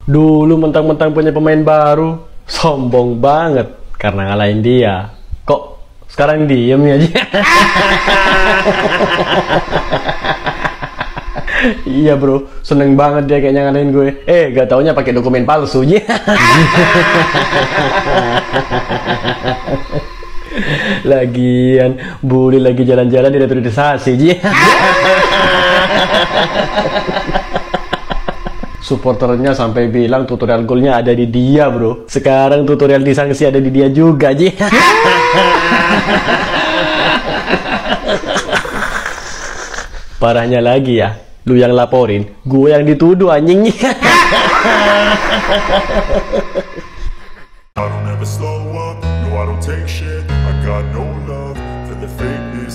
Dulu mentang-mentang punya pemain baru, sombong banget karena ngalahin dia. Kok sekarang diem aja? Iya bro, seneng banget dia kayaknya ngalahin gue. Gak taunya pakai dokumen palsu. Lagian bully lagi jalan-jalan di naturalisasi. Supporternya sampai bilang tutorial golnya ada di dia bro. Sekarang tutorial disangsi ada di dia juga. Parahnya lagi ya, lu yang laporin, gue yang dituduh anjing.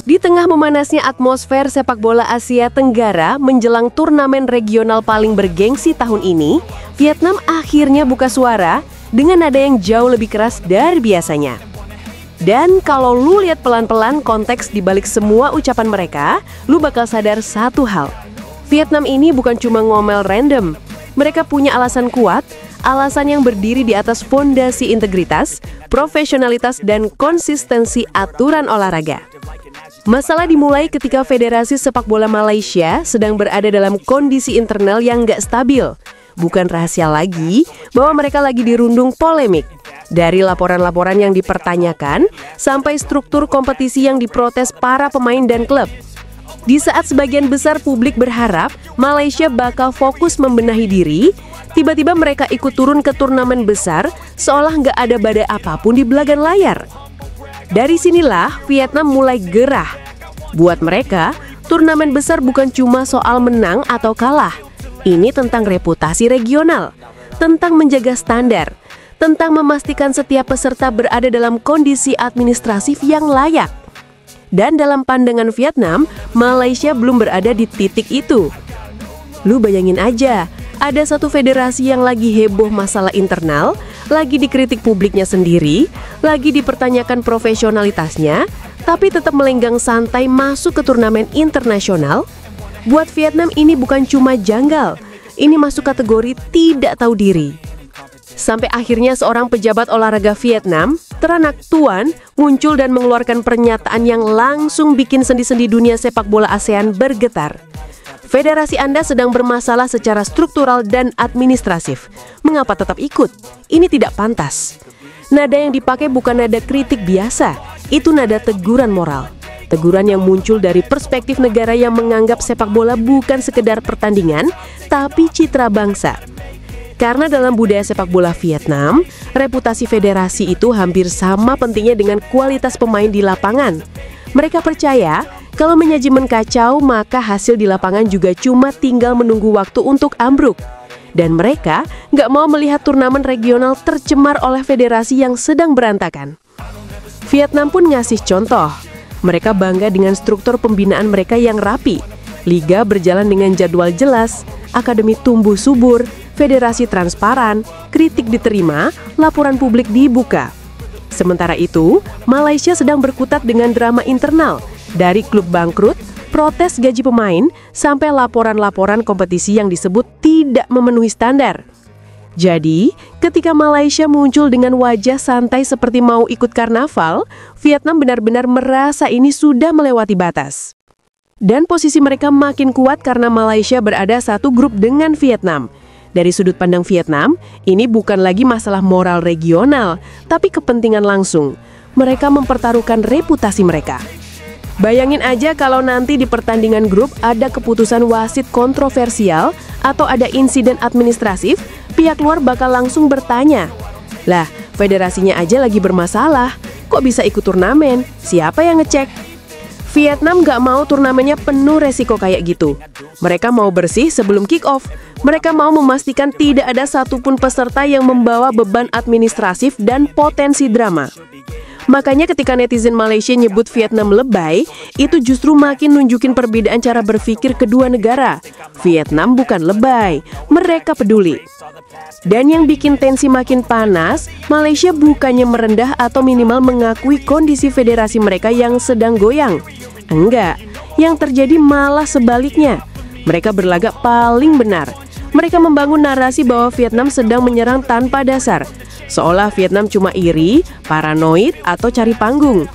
Di tengah memanasnya atmosfer sepak bola Asia Tenggara menjelang turnamen regional paling bergengsi tahun ini, Vietnam akhirnya buka suara dengan nada yang jauh lebih keras dari biasanya. Dan kalau lu lihat pelan-pelan konteks di balik semua ucapan mereka, lu bakal sadar satu hal. Vietnam ini bukan cuma ngomel random. Mereka punya alasan kuat, alasan yang berdiri di atas fondasi integritas, profesionalitas, dan konsistensi aturan olahraga. Masalah dimulai ketika Federasi Sepak Bola Malaysia sedang berada dalam kondisi internal yang nggak stabil. Bukan rahasia lagi bahwa mereka lagi dirundung polemik. Dari laporan-laporan yang dipertanyakan, sampai struktur kompetisi yang diprotes para pemain dan klub. Di saat sebagian besar publik berharap Malaysia bakal fokus membenahi diri, tiba-tiba mereka ikut turun ke turnamen besar seolah nggak ada badai apapun di belagan layar. Dari sinilah Vietnam mulai gerah. Buat mereka, turnamen besar bukan cuma soal menang atau kalah. Ini tentang reputasi regional, tentang menjaga standar, tentang memastikan setiap peserta berada dalam kondisi administratif yang layak. Dan dalam pandangan Vietnam, Malaysia belum berada di titik itu. Lu bayangin aja, ada satu federasi yang lagi heboh masalah internal, lagi dikritik publiknya sendiri, lagi dipertanyakan profesionalitasnya, tapi tetap melenggang santai masuk ke turnamen internasional. Buat Vietnam ini bukan cuma janggal, ini masuk kategori tidak tahu diri. Sampai akhirnya seorang pejabat olahraga Vietnam, teranak Tuan, muncul dan mengeluarkan pernyataan yang langsung bikin sendi-sendi dunia sepak bola ASEAN bergetar. Federasi Anda sedang bermasalah secara struktural dan administratif. Mengapa tetap ikut? Ini tidak pantas. Nada yang dipakai bukan nada kritik biasa, itu nada teguran moral. Teguran yang muncul dari perspektif negara yang menganggap sepak bola bukan sekedar pertandingan, tapi citra bangsa. Karena dalam budaya sepak bola Vietnam, reputasi federasi itu hampir sama pentingnya dengan kualitas pemain di lapangan. Mereka percaya, kalau manajemen kacau, maka hasil di lapangan juga cuma tinggal menunggu waktu untuk ambruk. Dan mereka nggak mau melihat turnamen regional tercemar oleh federasi yang sedang berantakan. Vietnam pun ngasih contoh. Mereka bangga dengan struktur pembinaan mereka yang rapi. Liga berjalan dengan jadwal jelas, akademi tumbuh subur, federasi transparan, kritik diterima, laporan publik dibuka. Sementara itu, Malaysia sedang berkutat dengan drama internal, dari klub bangkrut, protes gaji pemain, sampai laporan-laporan kompetisi yang disebut tidak memenuhi standar. Jadi, ketika Malaysia muncul dengan wajah santai seperti mau ikut karnaval, Vietnam benar-benar merasa ini sudah melewati batas. Dan posisi mereka makin kuat karena Malaysia berada satu grup dengan Vietnam. Dari sudut pandang Vietnam, ini bukan lagi masalah moral regional, tapi kepentingan langsung. Mereka mempertaruhkan reputasi mereka. Bayangin aja kalau nanti di pertandingan grup ada keputusan wasit kontroversial atau ada insiden administratif, pihak luar bakal langsung bertanya, "Lah, federasinya aja lagi bermasalah, kok bisa ikut turnamen? Siapa yang ngecek?" Vietnam nggak mau turnamennya penuh resiko kayak gitu. Mereka mau bersih sebelum kick-off. Mereka mau memastikan tidak ada satupun peserta yang membawa beban administratif dan potensi drama. Makanya ketika netizen Malaysia nyebut Vietnam lebay, itu justru makin nunjukin perbedaan cara berpikir kedua negara. Vietnam bukan lebay, mereka peduli. Dan yang bikin tensi makin panas, Malaysia bukannya merendah atau minimal mengakui kondisi federasi mereka yang sedang goyang. Enggak, yang terjadi malah sebaliknya. Mereka berlagak paling benar. Mereka membangun narasi bahwa Vietnam sedang menyerang tanpa dasar, seolah Vietnam cuma iri, paranoid, atau cari panggung.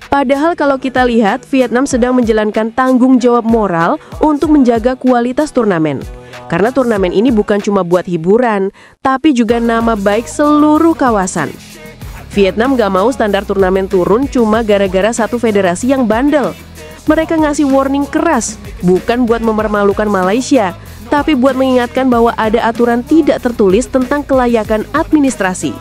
Padahal kalau kita lihat, Vietnam sedang menjalankan tanggung jawab moral untuk menjaga kualitas turnamen. Karena turnamen ini bukan cuma buat hiburan, tapi juga nama baik seluruh kawasan. Vietnam gak mau standar turnamen turun cuma gara-gara satu federasi yang bandel. Mereka ngasih warning keras, bukan buat mempermalukan Malaysia, tapi buat mengingatkan bahwa ada aturan tidak tertulis tentang kelayakan administrasi.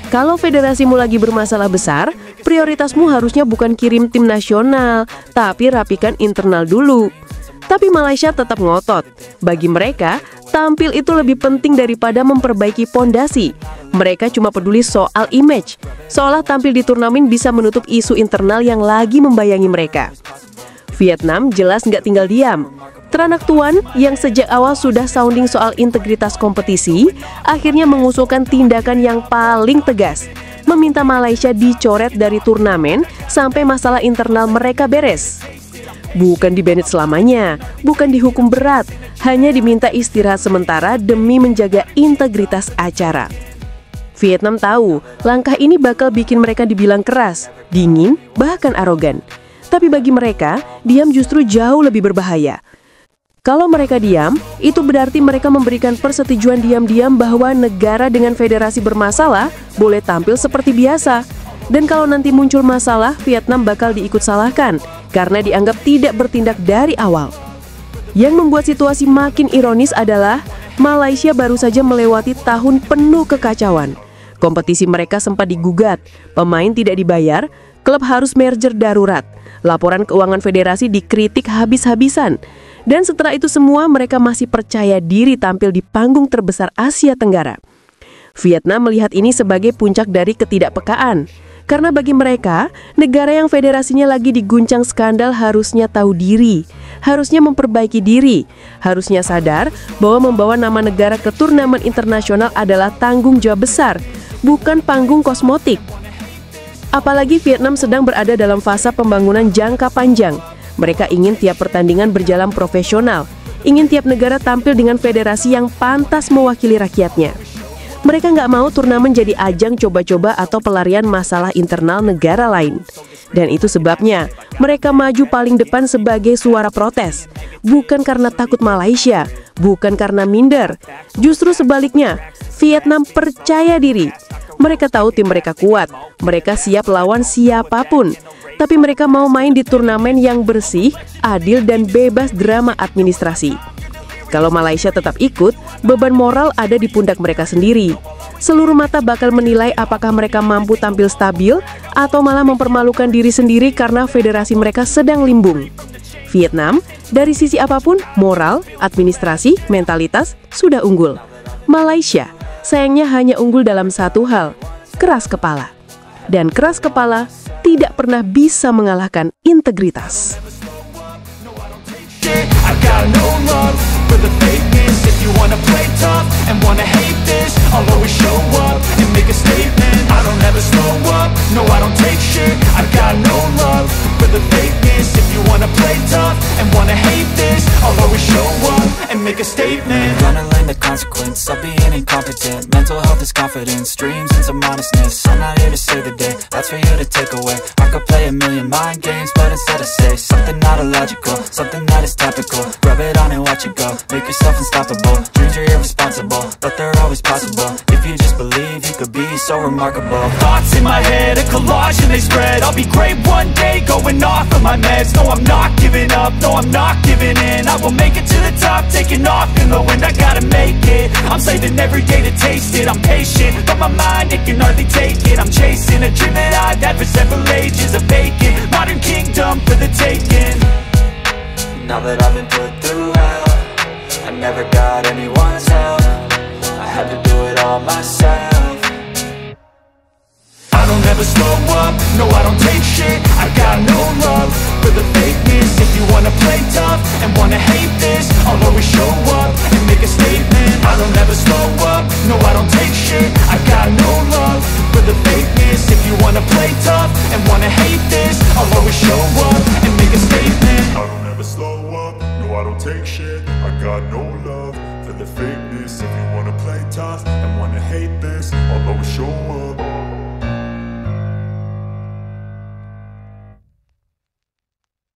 Kalau federasimu lagi bermasalah besar, prioritasmu harusnya bukan kirim tim nasional, tapi rapikan internal dulu. Tapi Malaysia tetap ngotot. Bagi mereka, tampil itu lebih penting daripada memperbaiki pondasi. Mereka cuma peduli soal image, seolah tampil di turnamen bisa menutup isu internal yang lagi membayangi mereka. Vietnam jelas nggak tinggal diam. Teranak tuan yang sejak awal sudah sounding soal integritas kompetisi, akhirnya mengusulkan tindakan yang paling tegas, meminta Malaysia dicoret dari turnamen sampai masalah internal mereka beres. Bukan di-banned selamanya, bukan dihukum berat, hanya diminta istirahat sementara demi menjaga integritas acara. Vietnam tahu langkah ini bakal bikin mereka dibilang keras, dingin, bahkan arogan. Tapi bagi mereka, diam justru jauh lebih berbahaya. Kalau mereka diam, itu berarti mereka memberikan persetujuan diam-diam bahwa negara dengan federasi bermasalah boleh tampil seperti biasa. Dan kalau nanti muncul masalah, Vietnam bakal diikut salahkan karena dianggap tidak bertindak dari awal. Yang membuat situasi makin ironis adalah Malaysia baru saja melewati tahun penuh kekacauan. Kompetisi mereka sempat digugat, pemain tidak dibayar, klub harus merger darurat, laporan keuangan federasi dikritik habis-habisan. Dan setelah itu semua mereka masih percaya diri tampil di panggung terbesar Asia Tenggara. Vietnam melihat ini sebagai puncak dari ketidakpekaan. Karena bagi mereka, negara yang federasinya lagi diguncang skandal harusnya tahu diri, harusnya memperbaiki diri, harusnya sadar bahwa membawa nama negara ke turnamen internasional adalah tanggung jawab besar, bukan panggung kosmetik. Apalagi Vietnam sedang berada dalam fase pembangunan jangka panjang. Mereka ingin tiap pertandingan berjalan profesional, ingin tiap negara tampil dengan federasi yang pantas mewakili rakyatnya. Mereka nggak mau turnamen jadi ajang coba-coba atau pelarian masalah internal negara lain. Dan itu sebabnya mereka maju paling depan sebagai suara protes. Bukan karena takut Malaysia, bukan karena minder. Justru sebaliknya, Vietnam percaya diri. Mereka tahu tim mereka kuat, mereka siap lawan siapapun. Tapi mereka mau main di turnamen yang bersih, adil, dan bebas drama administrasi. Kalau Malaysia tetap ikut, beban moral ada di pundak mereka sendiri. Seluruh mata bakal menilai apakah mereka mampu tampil stabil atau malah mempermalukan diri sendiri karena federasi mereka sedang limbung. Vietnam, dari sisi apapun, moral, administrasi, mentalitas, sudah unggul. Malaysia, sayangnya hanya unggul dalam satu hal, keras kepala. Dan keras kepala tidak pernah bisa mengalahkan integritas. I got no love for the fakeness. If you wanna play tough and wanna hate this, I'll always show up and make a statement. I don't ever slow up, no I don't take shit. I got no love for the fakeness. If you wanna play tough and wanna hate this, I'll always show up and make a statement. Gonna learn the consequence of being incompetent. Mental health is confidence, dreams and some honestness. I'm not here to save the day, that's for you to take away. I could play a million mind games, but instead I say something not illogical, something that is topical. Rub it on and watch it go, make yourself unstoppable. Dreams are irresponsible, but they're always possible. If you just believe, you could be so remarkable. Thoughts in my head, a collage and they spread. I'll be great one day, going off of my meds. No, I'm not giving up, no, I'm not giving in. I will make it to the top, taking off in the wind. I gotta make it, I'm saving every day to taste it. I'm patient, but my mind, it can hardly take it. I'm chasing a dream that I've had for several ages. A vacant, modern kingdom for the taking. Now that I've been put through hell, I never got anyone's help. I had to do it all myself. I don't ever slow up, no I don't take shit. I got no love for the fakeness. If you wanna play tough and wanna hate this, I'll always show up and make a statement. I don't ever slow up, no I don't take shit. I got no love for the fakeness. If you wanna play tough and wanna hate this, I'll always show up and make a statement. I don't ever slow up, no I don't take shit. I got no love for the fake. hate this, I'll always show up.